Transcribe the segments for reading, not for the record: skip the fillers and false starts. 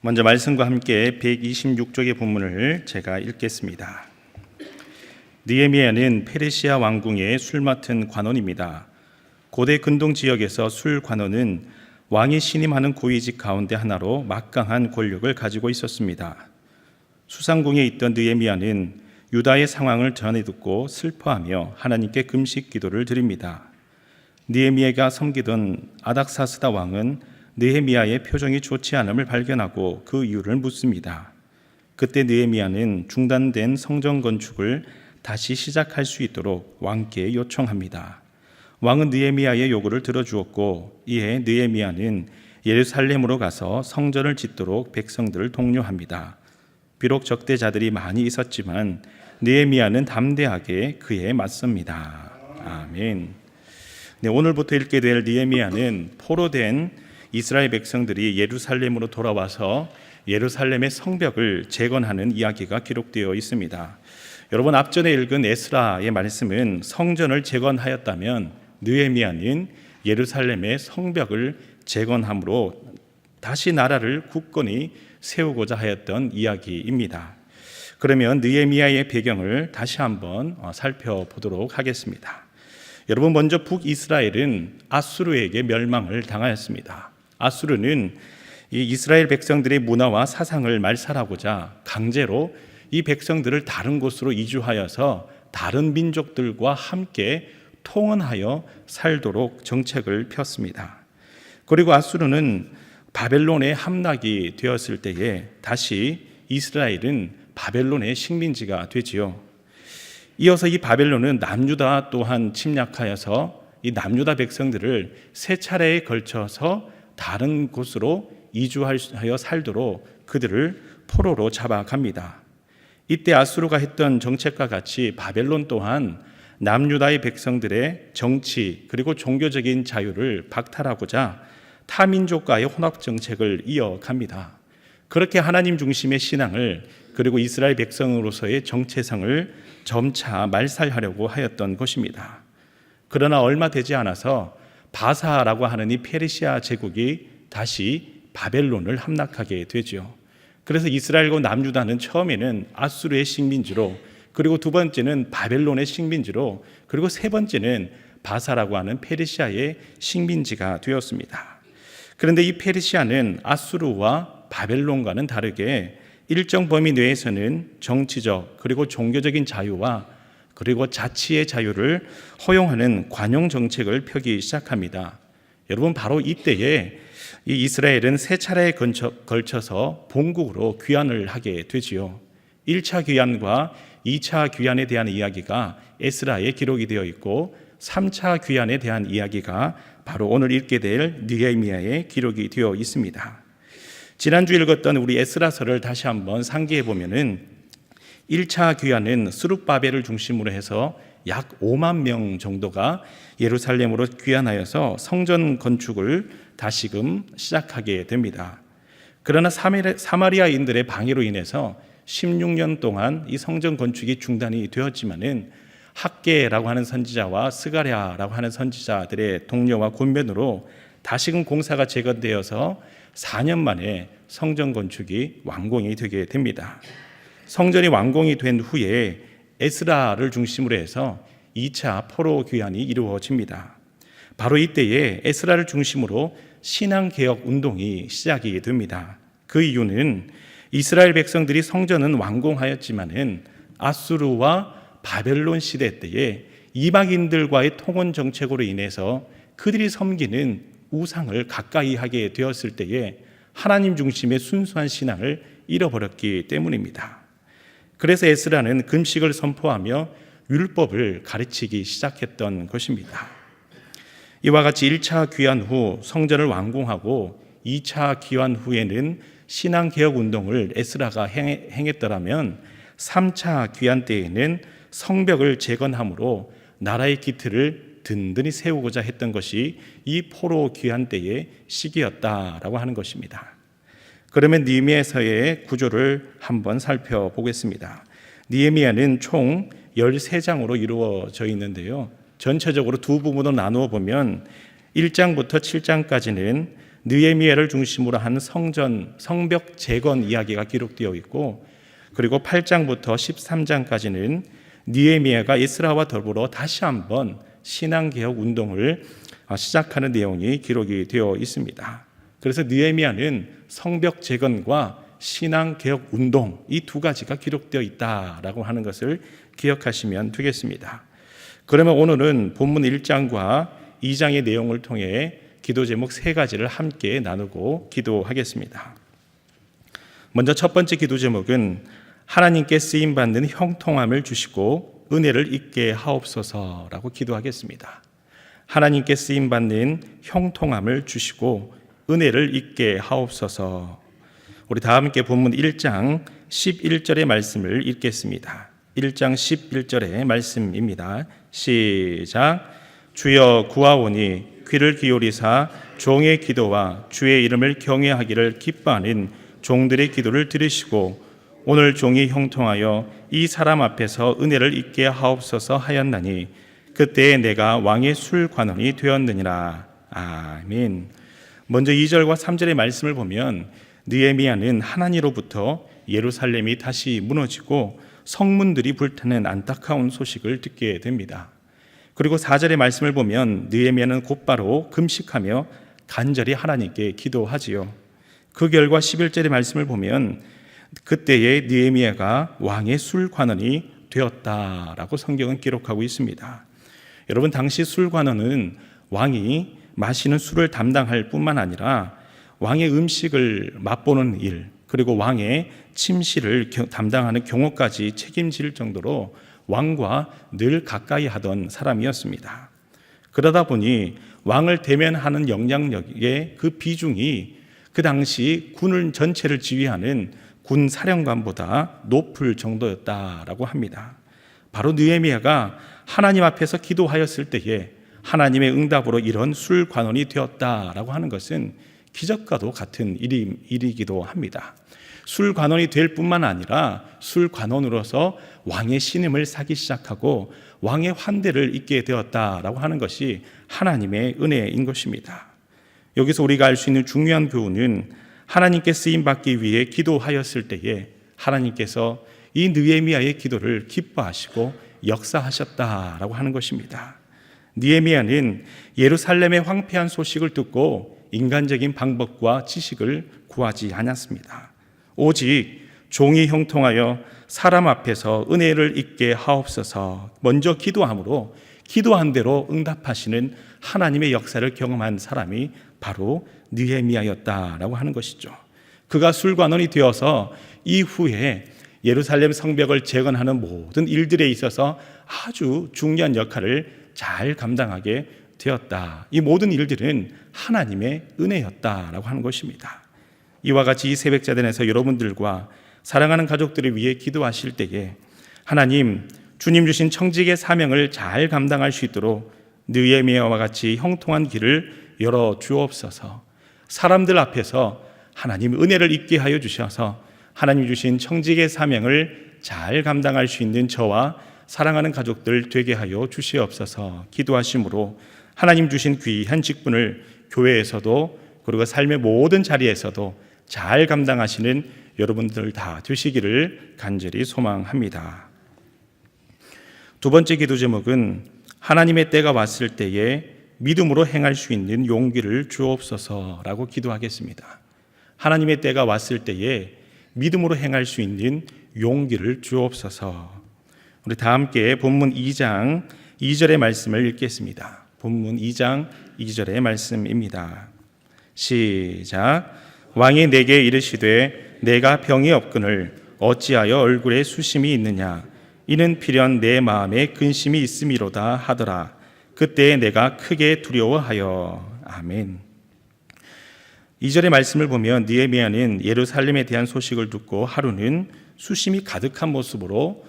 먼저 말씀과 함께 126쪽의 본문을 제가 읽겠습니다. 느헤미야는 페르시아 왕궁의 술 맡은 관원입니다. 고대 근동 지역에서 술 관원은 왕이 신임하는 고위직 가운데 하나로 막강한 권력을 가지고 있었습니다. 수상궁에 있던 느헤미야는 유다의 상황을 전해 듣고 슬퍼하며 하나님께 금식 기도를 드립니다. 느헤미야가 섬기던 아닥사스다 왕은 느헤미야의 표정이 좋지 않음을 발견하고 그 이유를 묻습니다. 그때 느헤미야는 중단된 성전 건축을 다시 시작할 수 있도록 왕께 요청합니다. 왕은 느헤미야의 요구를 들어주었고 이에 느헤미야는 예루살렘으로 가서 성전을 짓도록 백성들을 독려합니다. 비록 적대자들이 많이 있었지만 느헤미야는 담대하게 그에 맞섭니다. 아멘. 네, 오늘부터 읽게 될 느헤미야는 포로된 이스라엘 백성들이 예루살렘으로 돌아와서 예루살렘의 성벽을 재건하는 이야기가 기록되어 있습니다. 여러분, 앞전에 읽은 에스라의 말씀은 성전을 재건하였다면 느헤미야는 예루살렘의 성벽을 재건함으로 다시 나라를 굳건히 세우고자 하였던 이야기입니다. 그러면 느헤미야의 배경을 다시 한번 살펴보도록 하겠습니다. 여러분, 먼저 북이스라엘은 아수르에게 멸망을 당하였습니다. 아수르는 이 이스라엘 백성들의 문화와 사상을 말살하고자 강제로 이 백성들을 다른 곳으로 이주하여서 다른 민족들과 함께 통혼하여 살도록 정책을 폈습니다. 그리고 아수르는 바벨론의 함락이 되었을 때에 다시 이스라엘은 바벨론의 식민지가 되지요. 이어서 이 바벨론은 남유다 또한 침략하여서 이 남유다 백성들을 세 차례에 걸쳐서 다른 곳으로 이주하여 살도록 그들을 포로로 잡아갑니다. 이때 아수르가 했던 정책과 같이 바벨론 또한 남유다의 백성들의 정치 그리고 종교적인 자유를 박탈하고자 타민족과의 혼합 정책을 이어갑니다. 그렇게 하나님 중심의 신앙을 그리고 이스라엘 백성으로서의 정체성을 점차 말살하려고 하였던 것입니다. 그러나 얼마 되지 않아서 바사라고 하는 이 페르시아 제국이 다시 바벨론을 함락하게 되죠. 그래서 이스라엘과 남유다는 처음에는 아수르의 식민지로, 그리고 두 번째는 바벨론의 식민지로, 그리고 세 번째는 바사라고 하는 페르시아의 식민지가 되었습니다. 그런데 이 페르시아는 아수르와 바벨론과는 다르게 일정 범위 내에서는 정치적 그리고 종교적인 자유와 그리고 자치의 자유를 허용하는 관용 정책을 펴기 시작합니다. 여러분, 바로 이때에 이 이스라엘은 세 차례에 걸쳐서 본국으로 귀환을 하게 되지요. 1차 귀환과 2차 귀환에 대한 이야기가 에스라에 기록이 되어 있고 3차 귀환에 대한 이야기가 바로 오늘 읽게 될 느헤미야에 기록이 되어 있습니다. 지난주 읽었던 우리 에스라서를 다시 한번 상기해 보면은 1차 귀환은 스룹바벨을 중심으로 해서 약 5만 명 정도가 예루살렘으로 귀환하여서 성전 건축을 다시금 시작하게 됩니다. 그러나 사마리아인들의 방해로 인해서 16년 동안 이 성전 건축이 중단이 되었지만은 학계라고 하는 선지자와 스가랴라고 하는 선지자들의 독려와 권면으로 다시금 공사가 재건되어서 4년 만에 성전 건축이 완공이 되게 됩니다. 성전이 완공이 된 후에 에스라를 중심으로 해서 2차 포로 귀환이 이루어집니다. 바로 이때에 에스라를 중심으로 신앙개혁 운동이 시작이 됩니다. 그 이유는 이스라엘 백성들이 성전은 완공하였지만은 아수르와 바벨론 시대 때에 이방인들과의 통혼 정책으로 인해서 그들이 섬기는 우상을 가까이 하게 되었을 때에 하나님 중심의 순수한 신앙을 잃어버렸기 때문입니다. 그래서 에스라는 금식을 선포하며 율법을 가르치기 시작했던 것입니다. 이와 같이 1차 귀환 후 성전을 완공하고 2차 귀환 후에는 신앙개혁 운동을 에스라가 행했더라면 3차 귀환 때에는 성벽을 재건함으로 나라의 기틀을 든든히 세우고자 했던 것이 이 포로 귀환 때의 시기였다라고 하는 것입니다. 그러면 느헤미야서의 구조를 한번 살펴보겠습니다. 느헤미야는 총 13장으로 이루어져 있는데요. 전체적으로 두 부분으로 나누어 보면 1장부터 7장까지는 느헤미야를 중심으로 한 성벽 재건 이야기가 기록되어 있고, 그리고 8장부터 13장까지는 느헤미야가 에스라와 더불어 다시 한번 신앙개혁 운동을 시작하는 내용이 기록이 되어 있습니다. 그래서 느헤미야는 성벽 재건과 신앙개혁 운동, 이 두 가지가 기록되어 있다라고 하는 것을 기억하시면 되겠습니다. 그러면 오늘은 본문 1장과 2장의 내용을 통해 기도 제목 3가지를 함께 나누고 기도하겠습니다. 먼저 첫 번째 기도 제목은 하나님께 쓰임받는 형통함을 주시고 은혜를 있게 하옵소서라고 기도하겠습니다. 하나님께 쓰임받는 형통함을 주시고 은혜를 있게 하옵소서. 우리 다 함께 본문 1장 11절의 말씀을 읽겠습니다. 1장 11절의 말씀입니다. 시작. 주여 구하오니 귀를 기울이사 종의 기도와 주의 이름을 경외하기를 기뻐하는 종들의 기도를 들으시고 오늘 종이 형통하여 이 사람 앞에서 은혜를 있게 하옵소서 하였나니 그때에 내가 왕의 술관원이 되었느니라. 아멘. 먼저 2절과 3절의 말씀을 보면 느헤미야는 하나님으로부터 예루살렘이 다시 무너지고 성문들이 불타는 안타까운 소식을 듣게 됩니다. 그리고 4절의 말씀을 보면 느헤미야는 곧바로 금식하며 간절히 하나님께 기도하지요. 그 결과 11절의 말씀을 보면 그때에 느헤미야가 왕의 술관원이 되었다라고 성경은 기록하고 있습니다. 여러분, 당시 술관원은 왕이 마시는 술을 담당할 뿐만 아니라 왕의 음식을 맛보는 일, 그리고 왕의 침실을 담당하는 경호까지 책임질 정도로 왕과 늘 가까이 하던 사람이었습니다. 그러다 보니 왕을 대면하는 영향력의 그 비중이 그 당시 군을 전체를 지휘하는 군 사령관보다 높을 정도였다라고 합니다. 바로 느헤미야가 하나님 앞에서 기도하였을 때에 하나님의 응답으로 이런 술관원이 되었다라고 하는 것은 기적과도 같은 일이기도 합니다. 술관원이 될 뿐만 아니라 술관원으로서 왕의 신임을 사기 시작하고 왕의 환대를 입게 되었다라고 하는 것이 하나님의 은혜인 것입니다. 여기서 우리가 알 수 있는 중요한 교훈은 하나님께 쓰임받기 위해 기도하였을 때에 하나님께서 이 느헤미야의 기도를 기뻐하시고 역사하셨다라고 하는 것입니다. 느헤미야는 예루살렘의 황폐한 소식을 듣고 인간적인 방법과 지식을 구하지 않았습니다. 오직 종이 형통하여 사람 앞에서 은혜를 있게 하옵소서 먼저 기도함으로 기도한 대로 응답하시는 하나님의 역사를 경험한 사람이 바로 느헤미야였다라고 하는 것이죠. 그가 술관원이 되어서 이후에 예루살렘 성벽을 재건하는 모든 일들에 있어서 아주 중요한 역할을 잘 감당하게 되었다. 이 모든 일들은 하나님의 은혜였다라고 하는 것입니다. 이와 같이 이 새벽자단에서 여러분들과 사랑하는 가족들을 위해 기도하실 때에 하나님, 주님 주신 청직의 사명을 잘 감당할 수 있도록 느헤미야와 같이 형통한 길을 열어 주옵소서. 사람들 앞에서 하나님 은혜를 있게 하여 주셔서 하나님 주신 청직의 사명을 잘 감당할 수 있는 저와 사랑하는 가족들 되게 하여 주시옵소서. 기도하심으로 하나님 주신 귀한 직분을 교회에서도 그리고 삶의 모든 자리에서도 잘 감당하시는 여러분들 다 되시기를 간절히 소망합니다. 두 번째 기도 제목은 하나님의 때가 왔을 때에 믿음으로 행할 수 있는 용기를 주옵소서라고 기도하겠습니다. 하나님의 때가 왔을 때에 믿음으로 행할 수 있는 용기를 주옵소서. 우리 다 함께 본문 2장 2절의 말씀을 읽겠습니다. 본문 2장 2절의 말씀입니다. 시작. 왕이 내게 이르시되 내가 병이 없거늘 어찌하여 얼굴에 수심이 있느냐 이는 필연 내 마음에 근심이 있음이로다 하더라. 그때 내가 크게 두려워하여. 아멘. 2절의 말씀을 보면 느헤미야는 예루살렘에 대한 소식을 듣고 하루는 수심이 가득한 모습으로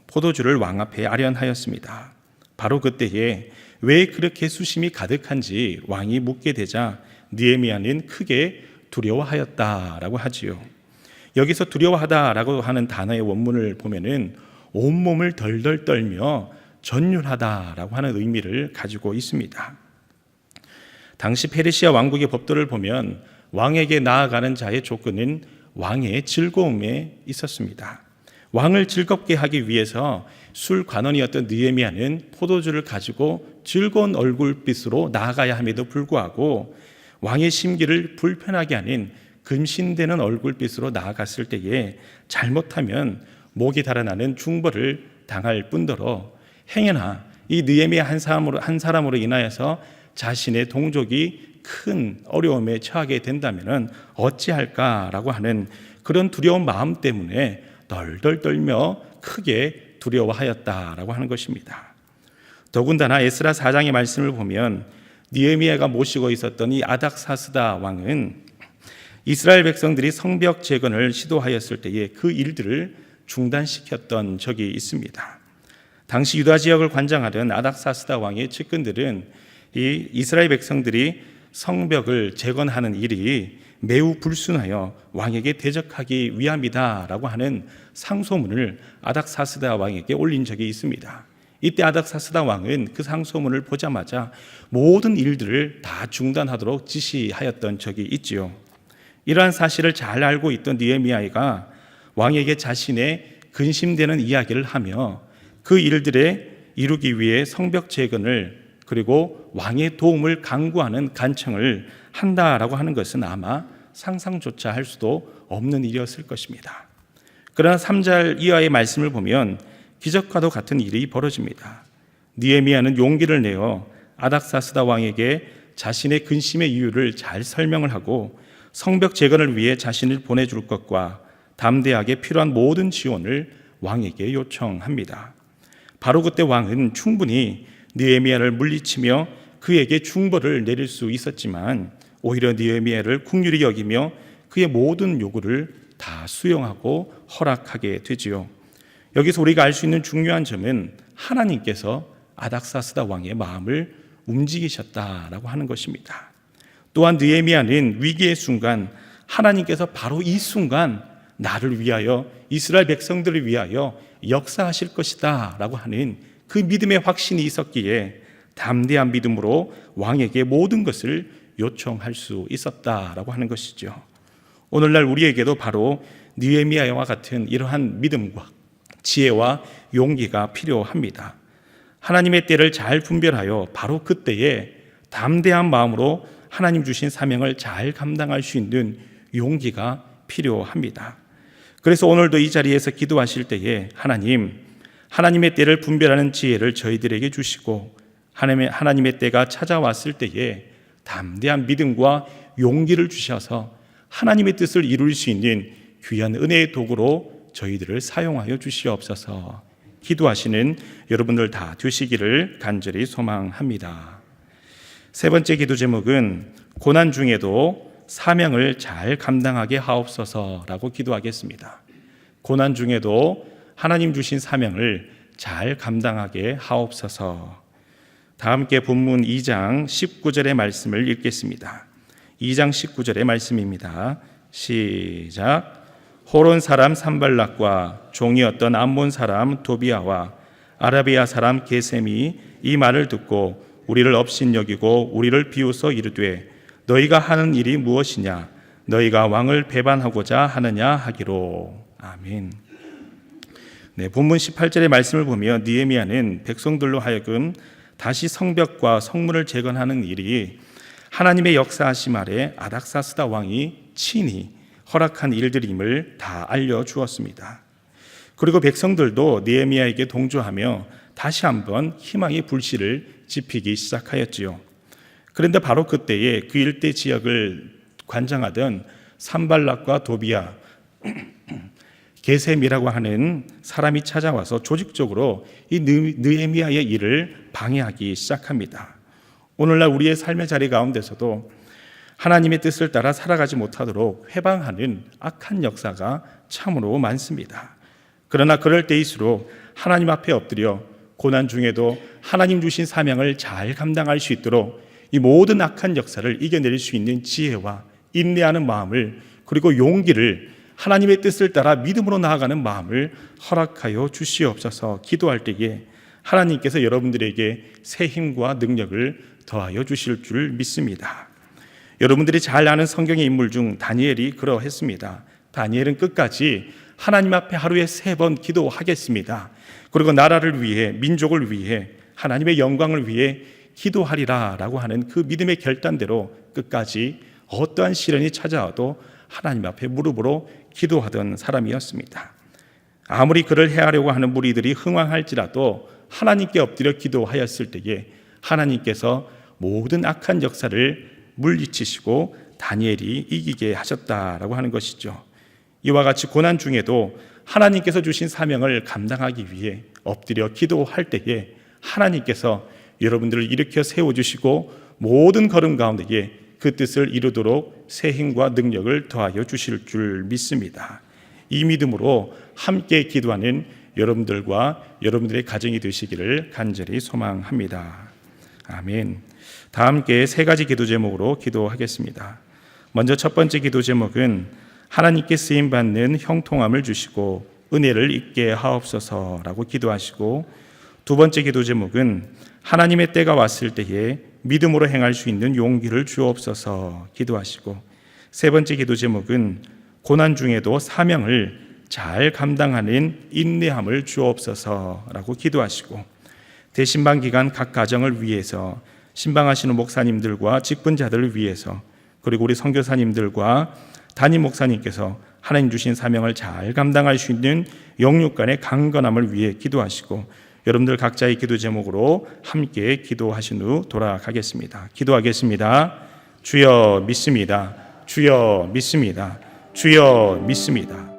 포도주를 왕 앞에 아련하였습니다. 바로 그때에 왜 그렇게 수심이 가득한지 왕이 묻게 되자 느헤미야는 크게 두려워하였다라고 하지요. 여기서 두려워하다라고 하는 단어의 원문을 보면은 온몸을 덜덜 떨며 전율하다라고 하는 의미를 가지고 있습니다. 당시 페르시아 왕국의 법도를 보면 왕에게 나아가는 자의 조건은 왕의 즐거움에 있었습니다. 왕을 즐겁게 하기 위해서 술 관원이었던 느헤미야는 포도주를 가지고 즐거운 얼굴빛으로 나아가야 함에도 불구하고 왕의 심기를 불편하게 하는 금신되는 얼굴빛으로 나아갔을 때에 잘못하면 목이 달아나는 중벌을 당할 뿐더러 행여나 이 느헤미야 한 사람으로 인하여서 자신의 동족이 큰 어려움에 처하게 된다면 어찌할까라고 하는 그런 두려운 마음 때문에 덜덜 떨며 크게 두려워하였다라고 하는 것입니다. 더군다나 에스라 4장의 말씀을 보면 느헤미야가 모시고 있었던 이 아닥사스다 왕은 이스라엘 백성들이 성벽 재건을 시도하였을 때에 그 일들을 중단시켰던 적이 있습니다. 당시 유다 지역을 관장하던 아닥사스다 왕의 측근들은 이 이스라엘 백성들이 성벽을 재건하는 일이 매우 불순하여 왕에게 대적하기 위함이다라고 하는 상소문을 아닥사스다 왕에게 올린 적이 있습니다. 이때 아닥사스다 왕은 그 상소문을 보자마자 모든 일들을 다 중단하도록 지시하였던 적이 있지요. 이러한 사실을 잘 알고 있던 느헤미야가 왕에게 자신의 근심되는 이야기를 하며 그 일들에 이루기 위해 성벽 재건을 그리고 왕의 도움을 강구하는 간청을 한다라고 하는 것은 아마 상상조차 할 수도 없는 일이었을 것입니다. 그러나 3절 이하의 말씀을 보면 기적과도 같은 일이 벌어집니다. 느헤미야는 용기를 내어 아닥사스다 왕에게 자신의 근심의 이유를 잘 설명을 하고 성벽 재건을 위해 자신을 보내줄 것과 담대하게 필요한 모든 지원을 왕에게 요청합니다. 바로 그때 왕은 충분히 느헤미야를 물리치며 그에게 중벌을 내릴 수 있었지만 오히려 느헤미야를 긍휼히 여기며 그의 모든 요구를 다 수용하고 허락하게 되지요. 여기서 우리가 알 수 있는 중요한 점은 하나님께서 아닥사스다 왕의 마음을 움직이셨다라고 하는 것입니다. 또한 느헤미야는 위기의 순간 하나님께서 바로 이 순간 나를 위하여 이스라엘 백성들을 위하여 역사하실 것이다 라고 하는 그 믿음의 확신이 있었기에 담대한 믿음으로 왕에게 모든 것을 요청할 수 있었다라고 하는 것이죠. 오늘날 우리에게도 바로 느헤미야와 같은 이러한 믿음과 지혜와 용기가 필요합니다. 하나님의 때를 잘 분별하여 바로 그때에 담대한 마음으로 하나님 주신 사명을 잘 감당할 수 있는 용기가 필요합니다. 그래서 오늘도 이 자리에서 기도하실 때에 하나님의 때를 분별하는 지혜를 저희들에게 주시고 하나님의 때가 찾아왔을 때에 담대한 믿음과 용기를 주셔서 하나님의 뜻을 이룰 수 있는 귀한 은혜의 도구로 저희들을 사용하여 주시옵소서. 기도하시는 여러분들 다 되시기를 간절히 소망합니다. 세 번째 기도 제목은 고난 중에도 사명을 잘 감당하게 하옵소서라고 기도하겠습니다. 고난 중에도 하나님 주신 사명을 잘 감당하게 하옵소서. 다 함께 본문 2장 19절의 말씀을 읽겠습니다. 2장 19절의 말씀입니다. 시작. 호론 사람 산발락과 종이었던 암몬 사람 도비아와 아라비아 사람 게셈이 이 말을 듣고 우리를 업신여기고 우리를 비웃어 이르되 너희가 하는 일이 무엇이냐? 너희가 왕을 배반하고자 하느냐 하기로. 아멘. 네, 본문 18절의 말씀을 보면 느헤미야는 백성들로 하여금 다시 성벽과 성문을 재건하는 일이 하나님의 역사하심 아래 아닥사스다 왕이 친히 허락한 일들임을 다 알려주었습니다. 그리고 백성들도 느헤미야에게 동조하며 다시 한번 희망의 불씨를 지피기 시작하였지요. 그런데 바로 그때에 그 일대 지역을 관장하던 산발락과 도비아, 게셈이라고 하는 사람이 찾아와서 조직적으로 이 느헤미야의 일을 방해하기 시작합니다. 오늘날 우리의 삶의 자리 가운데서도 하나님의 뜻을 따라 살아가지 못하도록 회방하는 악한 역사가 참으로 많습니다. 그러나 그럴 때일수록 하나님 앞에 엎드려 고난 중에도 하나님 주신 사명을 잘 감당할 수 있도록 이 모든 악한 역사를 이겨낼 수 있는 지혜와 인내하는 마음을 그리고 용기를 하나님의 뜻을 따라 믿음으로 나아가는 마음을 허락하여 주시옵소서. 기도할 때에 하나님께서 여러분들에게 새 힘과 능력을 더하여 주실 줄 믿습니다. 여러분들이 잘 아는 성경의 인물 중 다니엘이 그러했습니다. 다니엘은 끝까지 하나님 앞에 하루에 3번 기도하겠습니다. 그리고 나라를 위해, 민족을 위해, 하나님의 영광을 위해 기도하리라 라고 하는 그 믿음의 결단대로 끝까지 어떠한 시련이 찾아와도 하나님 앞에 무릎으로 기도하던 사람이었습니다. 아무리 그를 해하려고 하는 무리들이 흥황할지라도 하나님께 엎드려 기도하였을 때에 하나님께서 모든 악한 역사를 물리치시고 다니엘이 이기게 하셨다라고 하는 것이죠. 이와 같이 고난 중에도 하나님께서 주신 사명을 감당하기 위해 엎드려 기도할 때에 하나님께서 여러분들을 일으켜 세워주시고 모든 걸음 가운데에 그 뜻을 이루도록 새 힘과 능력을 더하여 주실 줄 믿습니다. 이 믿음으로 함께 기도하는 여러분들과 여러분들의 가정이 되시기를 간절히 소망합니다. 아멘. 다 함께 3가지 기도 제목으로 기도하겠습니다. 먼저 첫 번째 기도 제목은 하나님께 쓰임받는 형통함을 주시고 은혜를 있게 하옵소서라고 기도하시고, 두 번째 기도 제목은 하나님의 때가 왔을 때에 믿음으로 행할 수 있는 용기를 주옵소서 기도하시고, 세 번째 기도 제목은 고난 중에도 사명을 잘 감당하는 인내함을 주옵소서라고 기도하시고, 대신방 기간 각 가정을 위해서, 신방하시는 목사님들과 직분자들을 위해서, 그리고 우리 선교사님들과 담임 목사님께서 하나님 주신 사명을 잘 감당할 수 있는 영육 간의 강건함을 위해 기도하시고, 여러분들 각자의 기도 제목으로 함께 기도하신 후 돌아가겠습니다. 기도하겠습니다. 주여 믿습니다. 주여 믿습니다. 주여 믿습니다.